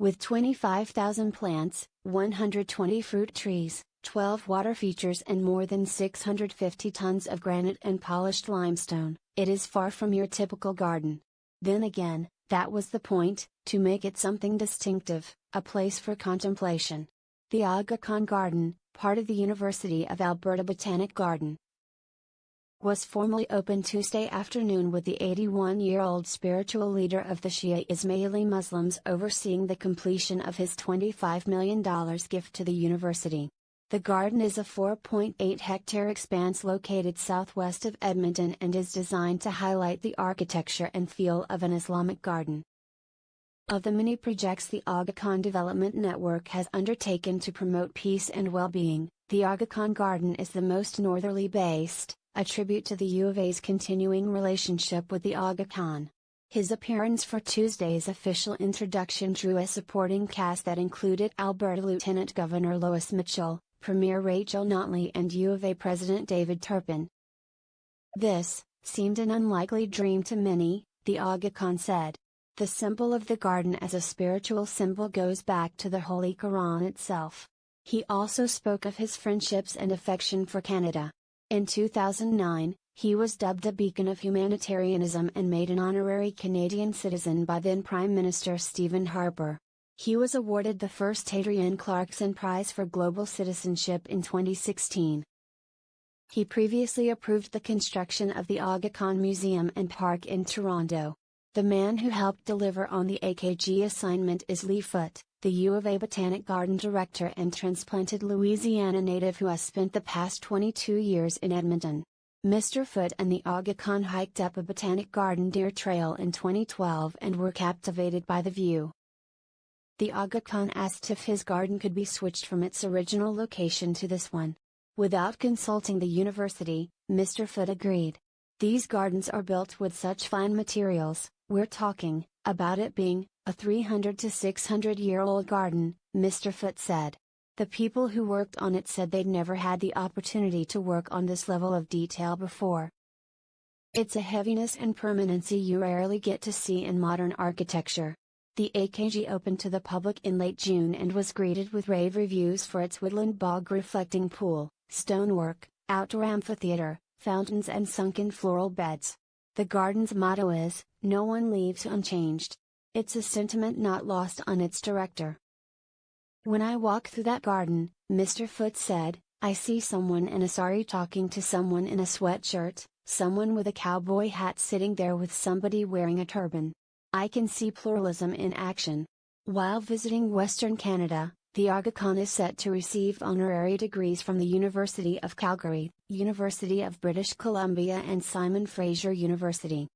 With 25,000 plants, 120 fruit trees, 12 water features and more than 650 tons of granite and polished limestone, it is far from your typical garden. Then again, that was the point, to make it something distinctive, a place for contemplation. The Aga Khan Garden, part of the University of Alberta Botanic Garden, was formally opened Tuesday afternoon with the 81-year-old spiritual leader of the Shia Ismaili Muslims overseeing the completion of his $25 million gift to the university. The garden is a 4.8-hectare expanse located southwest of Edmonton and is designed to highlight the architecture and feel of an Islamic garden. Of the many projects the Aga Khan Development Network has undertaken to promote peace and well-being, the Aga Khan Garden is the most northerly based, a tribute to the U of A's continuing relationship with the Aga Khan. His appearance for Tuesday's official introduction drew a supporting cast that included Alberta Lieutenant Governor Lois Mitchell, Premier Rachel Notley and U of A President David Turpin. This seemed an unlikely dream to many, the Aga Khan said. The symbol of the garden as a spiritual symbol goes back to the Holy Quran itself. He also spoke of his friendships and affection for Canada. In 2009, he was dubbed a beacon of humanitarianism and made an honorary Canadian citizen by then Prime Minister Stephen Harper. He was awarded the first Adrienne Clarkson Prize for Global Citizenship in 2016. He previously approved the construction of the Aga Khan Museum and Park in Toronto. The man who helped deliver on the AKG assignment is Lee Foote, the U of A Botanic Garden Director and transplanted Louisiana native who has spent the past 22 years in Edmonton. Mr. Foote and the Aga Khan hiked up a Botanic Garden Deer Trail in 2012 and were captivated by the view. The Aga Khan asked if his garden could be switched from its original location to this one. Without consulting the university, Mr. Foote agreed. These gardens are built with such fine materials, we're talking about it being a 300 to 600-year-old garden, Mr. Foote said. The people who worked on it said they'd never had the opportunity to work on this level of detail before. It's a heaviness and permanency you rarely get to see in modern architecture. The AKG opened to the public in late June and was greeted with rave reviews for its woodland bog-reflecting pool, stonework, outdoor amphitheater, fountains and sunken floral beds. The garden's motto is, "No one leaves unchanged." It's a sentiment not lost on its director. When I walk through that garden, Mr. Foote said, I see someone in a sari talking to someone in a sweatshirt, someone with a cowboy hat sitting there with somebody wearing a turban. I can see pluralism in action. While visiting Western Canada, the Aga Khan is set to receive honorary degrees from the University of Calgary, University of British Columbia and Simon Fraser University.